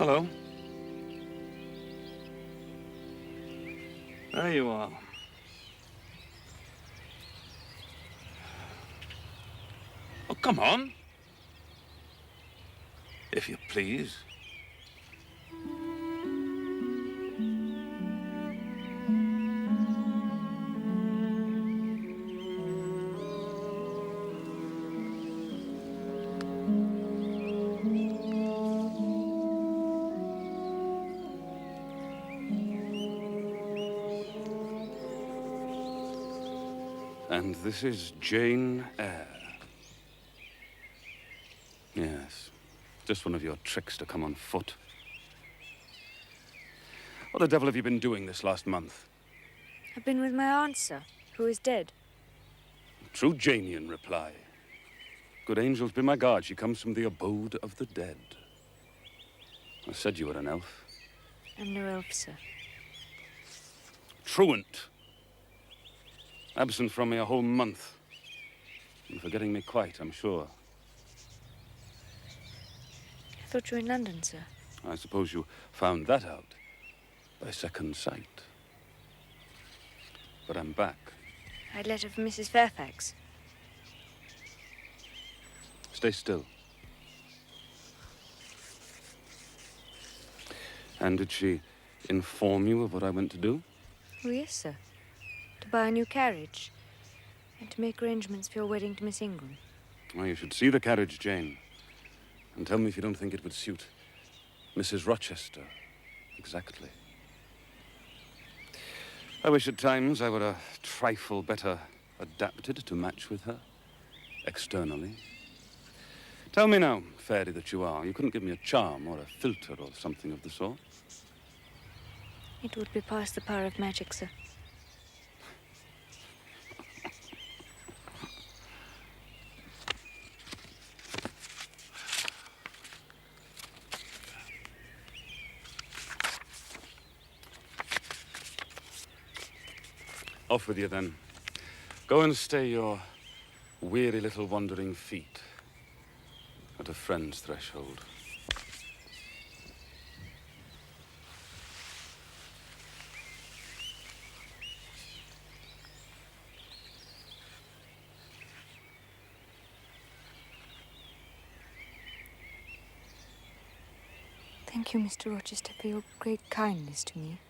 Hello. There you are. Oh, come on. If you please. And this is Jane Eyre. Yes, just one of your tricks to come on foot. What the devil have you been doing this last month? I've been with my aunt, sir, who is dead. True Janian reply. Good angels be my guard, she comes from the abode of the dead. I said you were an elf. I'm no elf, sir. Truant. Absent from me a whole month. And forgetting me quite, I'm sure. I thought you were in London, sir. I suppose you found that out by second sight. But I'm back. I had a letter from Mrs. Fairfax. Stay still. And did she inform you of what I went to do? Oh, yes, sir. To buy a new carriage. And to make arrangements for your wedding to Miss Ingram. Well, you should see the carriage, Jane. And tell me if you don't think it would suit Mrs. Rochester exactly. I wish at times I were a trifle better adapted to match with her, externally. Tell me now, fairy that you are, you couldn't give me a charm or a filter or something of the sort? It would be past the power of magic, sir. Off with you, then. Go and stay your weary little wandering feet at a friend's threshold. Thank you, Mr. Rochester, for your great kindness to me.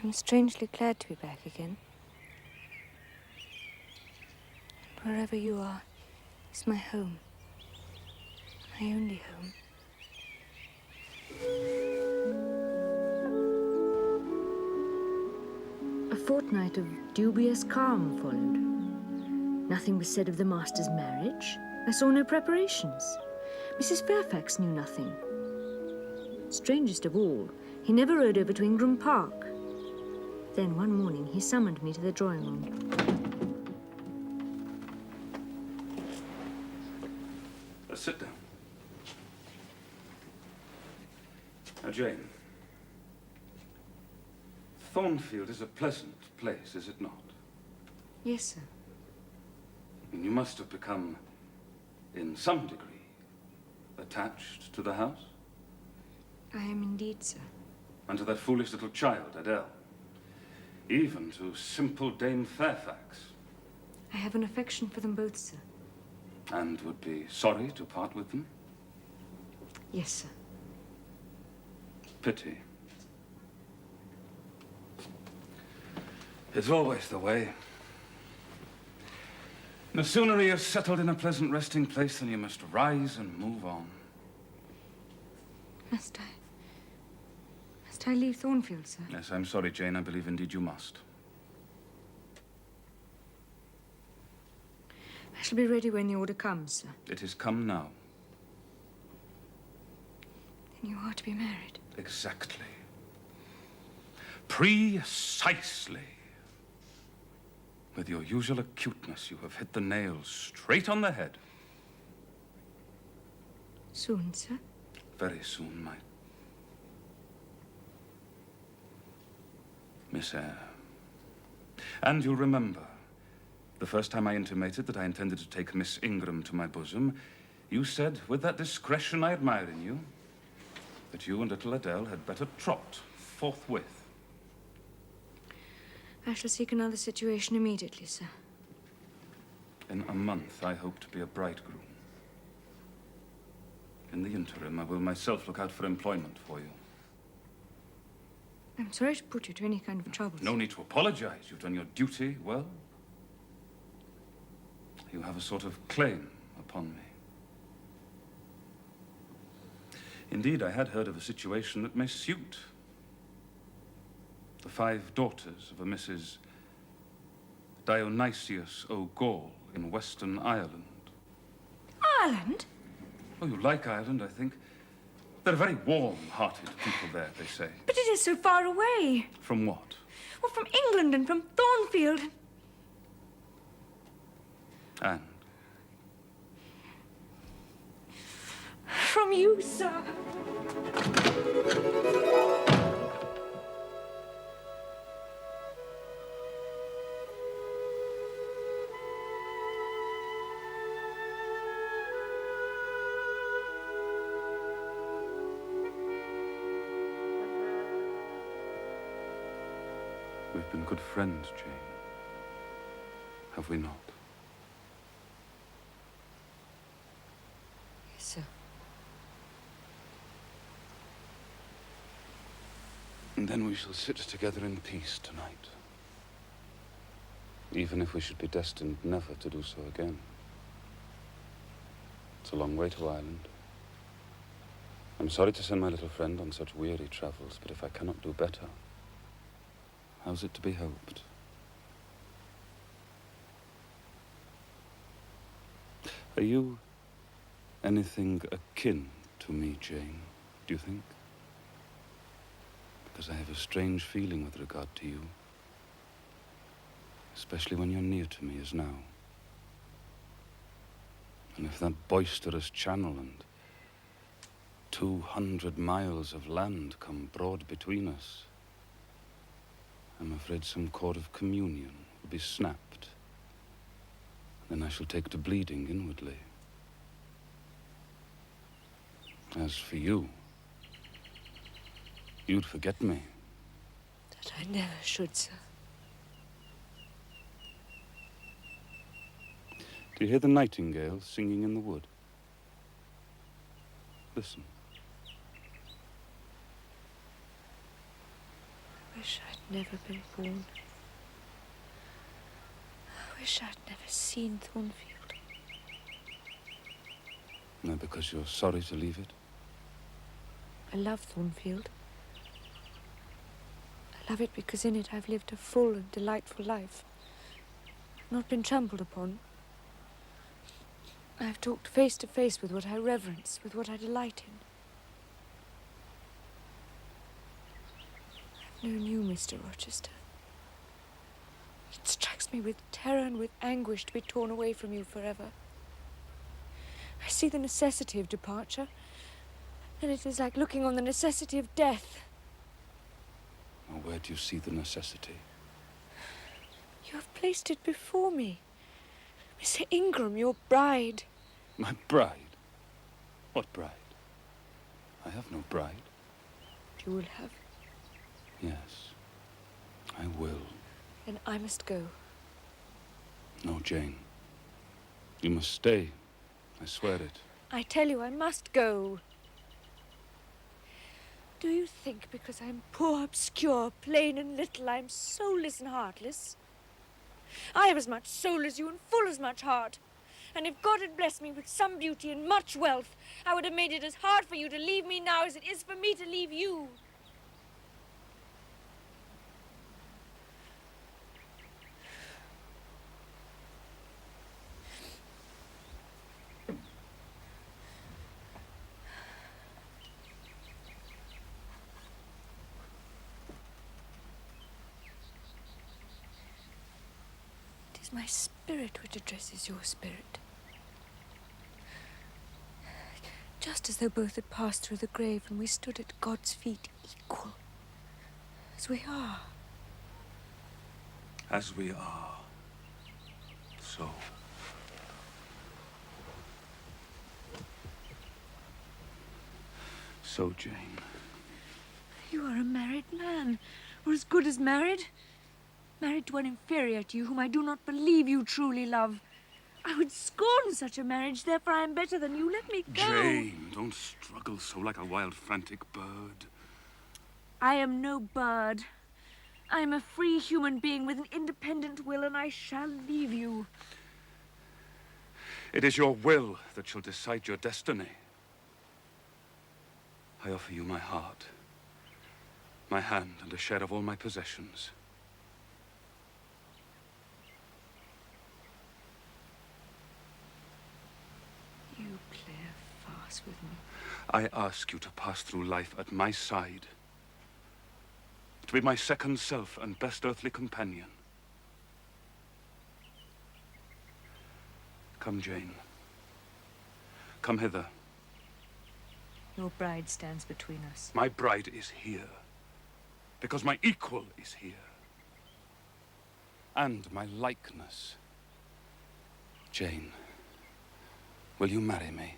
I'm strangely glad to be back again. And wherever you are is my home. My only home. A fortnight of dubious calm followed. Nothing was said of the master's marriage. I saw no preparations. Mrs. Fairfax knew nothing. Strangest of all, he never rode over to Ingram Park. Then one morning he summoned me to the drawing room. Sit down. Now, Jane, Thornfield is a pleasant place, is it not? Yes, sir. And you must have become, in some degree, attached to the house? I am indeed, sir. And to that foolish little child, Adele. Even to simple Dame Fairfax. I have an affection for them both, sir. And would be sorry to part with them? Yes, sir. Pity. It's always the way. No sooner are you settled in a pleasant resting place than you must rise and move on. Must I leave Thornfield, sir? Yes, I'm sorry, Jane. I believe indeed you must. I shall be ready when the order comes, sir. It is come now. Then you are to be married. Exactly. Precisely. With your usual acuteness, you have hit the nail straight on the head. Soon, sir? Very soon, my Miss Eyre. And you'll remember, the first time I intimated that I intended to take Miss Ingram to my bosom, you said, with that discretion I admire in you, that you and little Adele had better trot forthwith. I shall seek another situation immediately, sir. In a month, I hope to be a bridegroom. In the interim, I will myself look out for employment for you. I'm sorry to put you to any kind of trouble. No need to apologize. You've done your duty well. You have a sort of claim upon me. Indeed, I had heard of a situation that may suit. The 5 daughters of a Mrs. Dionysius O'Gall in Western Ireland. Ireland? Oh, you like Ireland, I think. They're very warm-hearted people there, they say. But it is so far away. From what? Well, from England and from Thornfield. And? From you, sir. We've been good friends, Jane. Have we not? Yes, sir. And then we shall sit together in peace tonight. Even if we should be destined never to do so again. It's a long way to Ireland. I'm sorry to send my little friend on such weary travels, but if I cannot do better, how's it to be hoped? Are you anything akin to me, Jane, do you think? Because I have a strange feeling with regard to you. Especially when you're near to me as now. And if that boisterous channel and 200 miles of land come broad between us, I'm afraid some cord of communion will be snapped. Then I shall take to bleeding inwardly. As for you, you'd forget me. That I never should, sir. Do you hear the nightingales singing in the wood? Listen. I wish I'd never been born. I wish I'd never seen Thornfield. No, because you're sorry to leave it? I love Thornfield. I love it because in it I've lived a full and delightful life. Not been trampled upon. I've talked face to face with what I reverence, with what I delight in. I've known you, Mr. Rochester. It strikes me with terror and with anguish to be torn away from you forever. I see the necessity of departure, and it is like looking on the necessity of death. Well, where do you see the necessity? You have placed it before me. Mr. Ingram, your bride. My bride? What bride? I have no bride. You will have. Yes, I will. Then I must go. No, Jane. You must stay. I swear it. I tell you, I must go. Do you think because I'm poor, obscure, plain and little, I'm soulless and heartless? I have as much soul as you and full as much heart. And if God had blessed me with some beauty and much wealth, I would have made it as hard for you to leave me now as it is for me to leave you. It is my spirit which addresses your spirit. Just as though both had passed through the grave and we stood at God's feet equal. As we are. As we are. So. So so, Jane? You are a married man, or as good as married. Married to one inferior to you, whom I do not believe you truly love. I would scorn such a marriage, therefore I am better than you. Let me go. Jane, don't struggle so like a wild, frantic bird. I am no bird. I am a free human being with an independent will, and I shall leave you. It is your will that shall decide your destiny. I offer you my heart, my hand, and a share of all my possessions. You play a farce with me. I ask you to pass through life at my side, to be my second self and best earthly companion. Come, Jane. Come hither. Your bride stands between us. My bride is here, because my equal is here. And my likeness. Jane, will you marry me?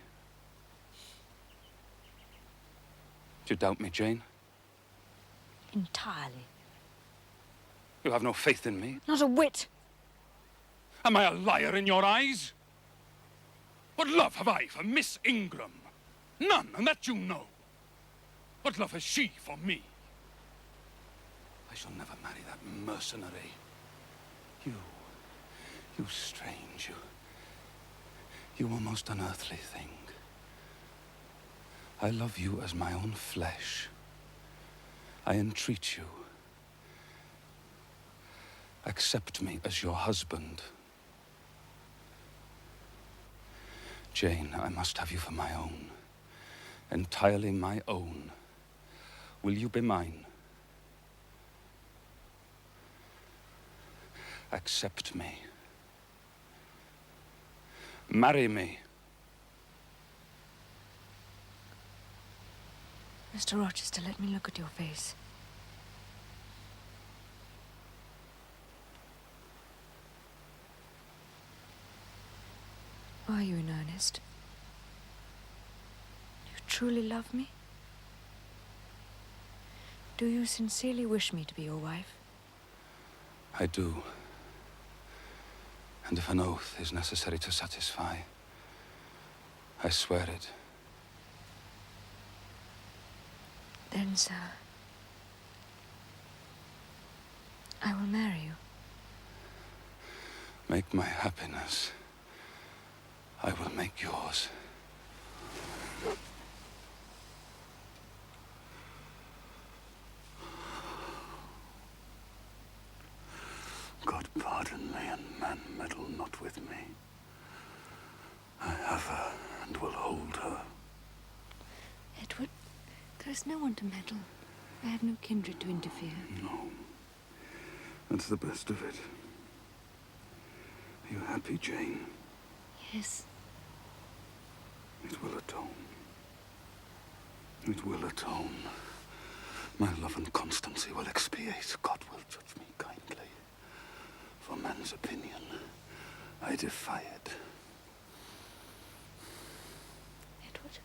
Do you doubt me, Jane? Entirely. You have no faith in me? Not a whit. Am I a liar in your eyes? What love have I for Miss Ingram? None, and that you know. What love has she for me? I shall never marry that mercenary. You strange, you almost unearthly thing. I love you as my own flesh. I entreat you. Accept me as your husband. Jane, I must have you for my own. Entirely my own. Will you be mine? Accept me. Marry me. Mr. Rochester, let me look at your face. Are you in earnest? You truly love me? Do you sincerely wish me to be your wife? I do. And if an oath is necessary to satisfy, I swear it. Then, sir, I will marry you. Make my happiness. I will make yours. God pardon me, and man meddle not with me. I have her and will hold her. Edward, there is no one to meddle. I have no kindred to interfere. No. That's the best of it. Are you happy, Jane? Yes. It will atone. It will atone. My love and constancy will expiate. God will judge me kindly. For man's opinion, I defy it. Edward?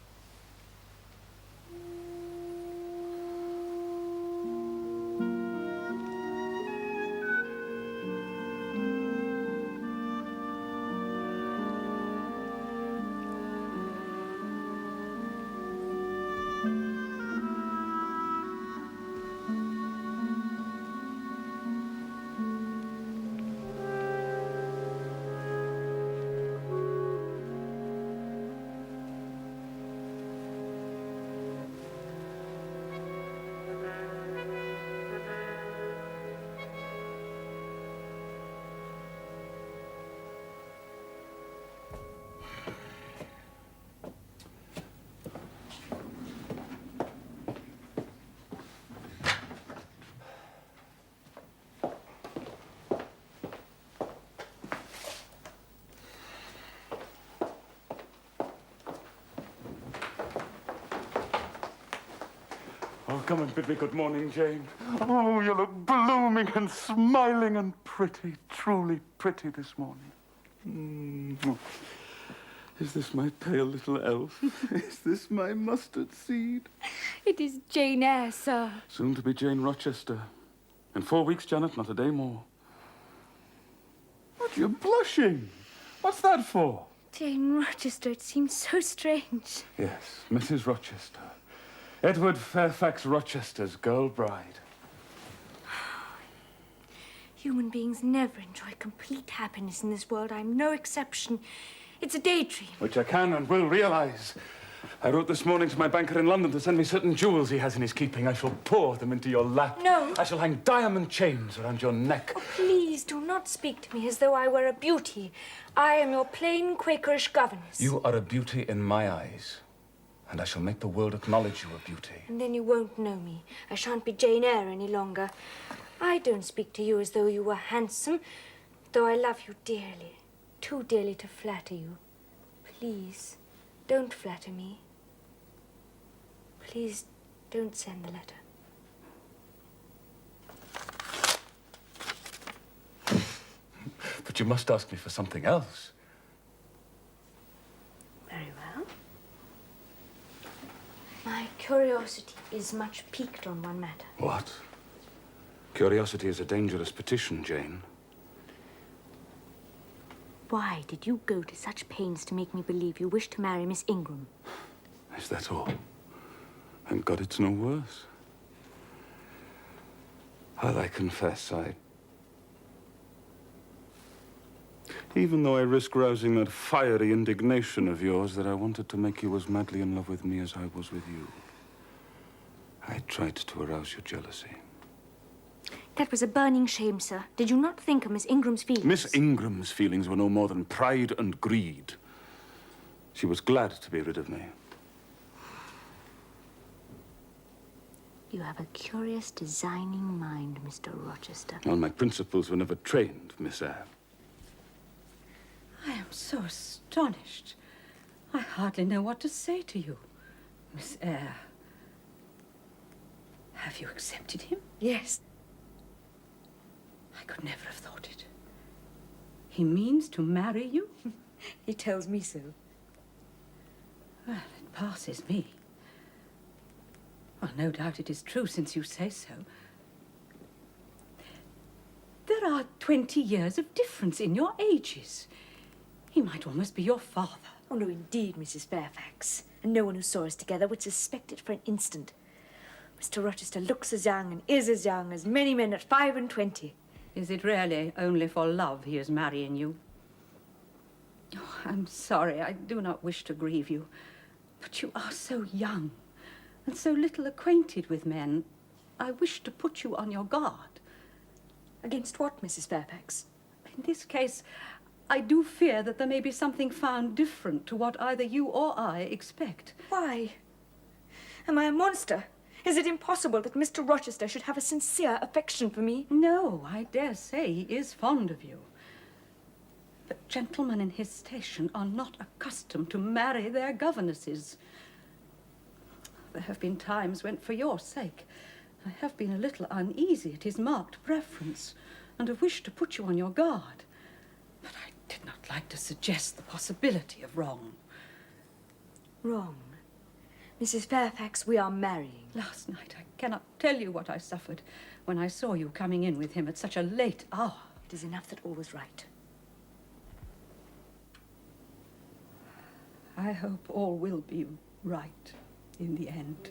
Oh, come and bid me good morning, Jane. Oh, you look blooming and smiling and pretty, truly pretty this morning. Is this my pale little elf? Is this my mustard seed? It is Jane Eyre, sir. Soon to be Jane Rochester. In 4 weeks, Janet, not a day more. What, you're blushing? What's that for? Jane Rochester, it seems so strange. Yes, Mrs. Rochester. Edward Fairfax Rochester's girl bride. Human beings never enjoy complete happiness in this world. I'm no exception. It's a daydream. Which I can and will realise. I wrote this morning to my banker in London to send me certain jewels he has in his keeping. I shall pour them into your lap. No. I shall hang diamond chains around your neck. Oh, please do not speak to me as though I were a beauty. I am your plain Quakerish governess. You are a beauty in my eyes. And I shall make the world acknowledge you a beauty. And then you won't know me. I shan't be Jane Eyre any longer. I don't speak to you as though you were handsome, though I love you dearly. Too dearly to flatter you. Please, don't flatter me. Please, don't send the letter. But you must ask me for something else. Very well. My curiosity is much piqued on one matter. What? Curiosity is a dangerous petition, Jane. Why did you go to such pains to make me believe you wished to marry Miss Ingram? Is that all? Thank God it's no worse. Well, I confess, even though I risk rousing that fiery indignation of yours that I wanted to make you as madly in love with me as I was with you, I tried to arouse your jealousy. That was a burning shame, sir. Did you not think of Miss Ingram's feelings? Miss Ingram's feelings were no more than pride and greed. She was glad to be rid of me. You have a curious, designing mind, Mr. Rochester. Well, my principles were never trained, Miss Eyre. I am so astonished. I hardly know what to say to you, Miss Eyre. Have you accepted him? Yes. I could never have thought it. He means to marry you? He tells me so. Well, it passes me. Well, no doubt it is true, since you say so. There are 20 years of difference in your ages. He might almost be your father. Oh, no, indeed, Mrs. Fairfax. And no one who saw us together would suspect it for an instant. Mr. Rochester looks as young and is as young as many men at 25. Is it really only for love he is marrying you? Oh, I'm sorry. I do not wish to grieve you. But you are so young and so little acquainted with men. I wish to put you on your guard. Against what, Mrs. Fairfax? In this case, I do fear that there may be something found different to what either you or I expect. Why? Am I a monster? Is it impossible that Mr. Rochester should have a sincere affection for me? No, I dare say he is fond of you. But gentlemen in his station are not accustomed to marry their governesses. There have been times when, for your sake, I have been a little uneasy at his marked preference and have wished to put you on your guard. But I did not like to suggest the possibility of wrong. Wrong. Mrs. Fairfax, we are marrying. Last night, I cannot tell you what I suffered when I saw you coming in with him at such a late hour. It is enough that all was right. I hope all will be right in the end.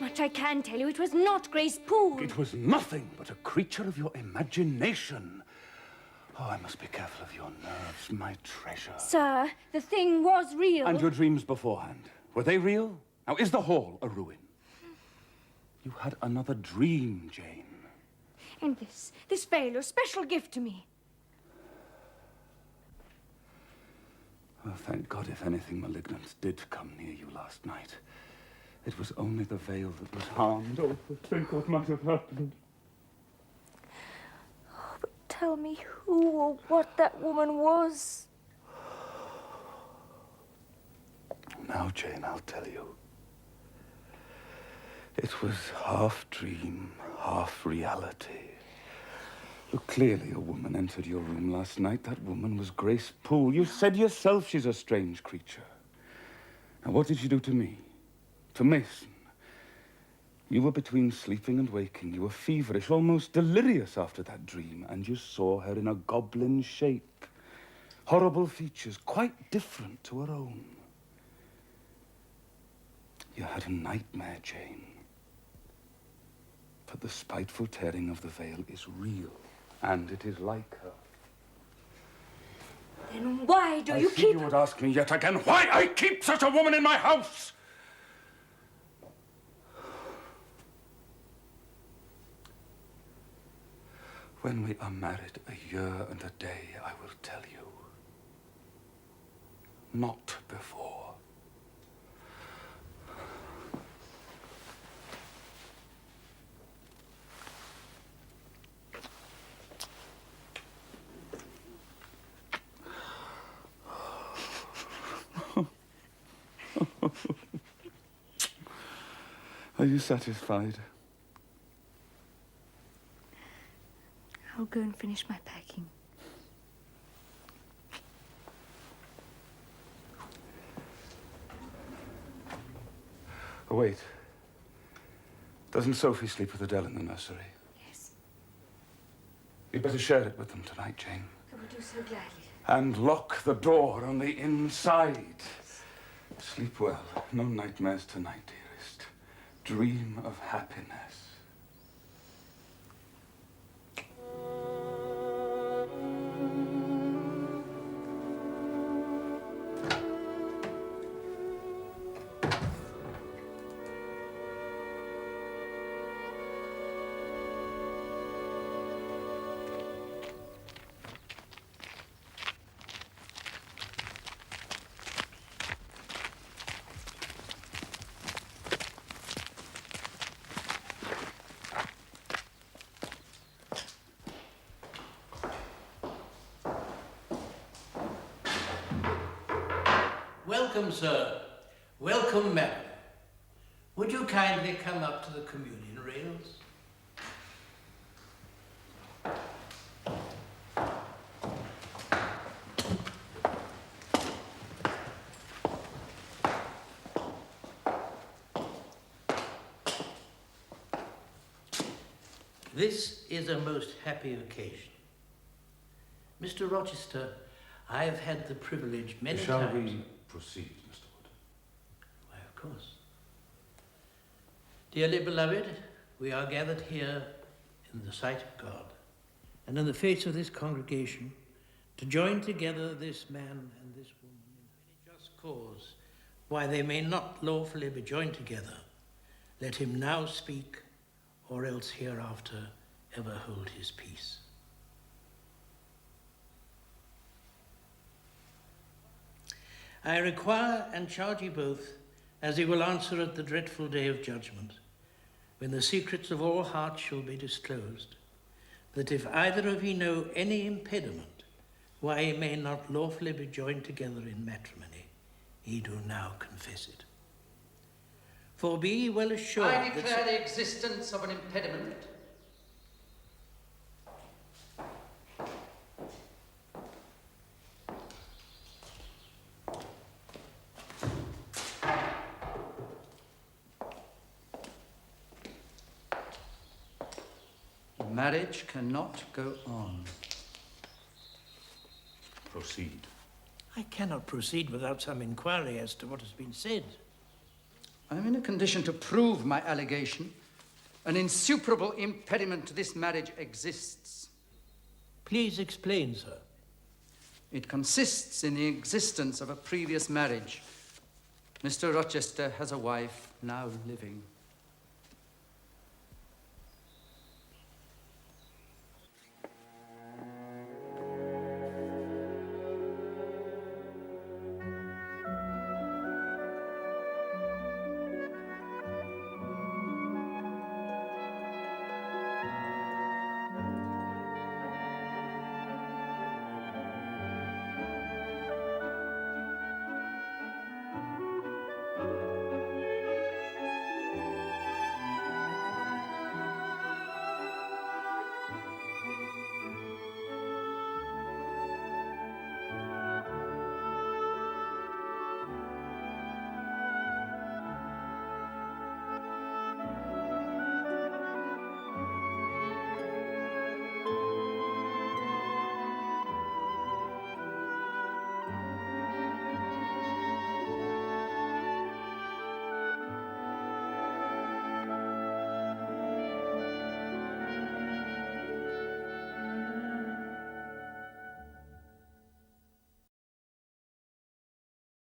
much I can tell you. It was not Grace Poole. It was nothing but a creature of your imagination. Oh, I must be careful of your nerves, my treasure. Sir, the thing was real. And your dreams beforehand, were they real? Now, is the hall a ruin? You had another dream, Jane. And this veil, your special gift to me. Oh, thank God, if anything malignant did come near you last night. It was only the veil that was harmed. Oh, think what might have happened. Oh, but tell me who or what that woman was. Now, Jane, I'll tell you. It was half dream, half reality. Look, clearly a woman entered your room last night. That woman was Grace Poole. You said yourself she's a strange creature. Now, what did she do to me? To Mason? You were between sleeping and waking. You were feverish, almost delirious after that dream, and you saw her in a goblin shape. Horrible features, quite different to her own. You had a nightmare, Jane. But the spiteful tearing of the veil is real, and it is like her. Then why do you I keep... You would ask me yet again why I keep such a woman in my house! When we are married a year and a day, I will tell you. Not before. Are you satisfied? I'll go and finish my packing. Oh, wait. Doesn't Sophie sleep with Adele in the nursery? Yes. You'd better share it with them tonight, Jane. I will do so gladly. And lock the door on the inside. Sleep well. No nightmares tonight, dearest. Dream of happiness. Welcome, sir. Welcome, madam. Would you kindly come up to the communion rails? This is a most happy occasion. Mr. Rochester, I have had the privilege many times... Shall we proceed, Mr. Wood? Why, of course. Dearly beloved, we are gathered here in the sight of God and in the face of this congregation to join together this man and this woman in any just cause why they may not lawfully be joined together. Let him now speak, or else hereafter ever hold his peace. I require and charge you both, as he will answer at the dreadful day of judgment, when the secrets of all hearts shall be disclosed, that if either of ye know any impediment why ye may not lawfully be joined together in matrimony, ye do now confess it. For be ye well assured I declare the existence of an impediment. Marriage cannot go on. Proceed. I cannot proceed without some inquiry as to what has been said. I'm in a condition to prove my allegation. An insuperable impediment to this marriage exists. Please explain, sir. It consists in the existence of a previous marriage. Mr. Rochester has a wife now living.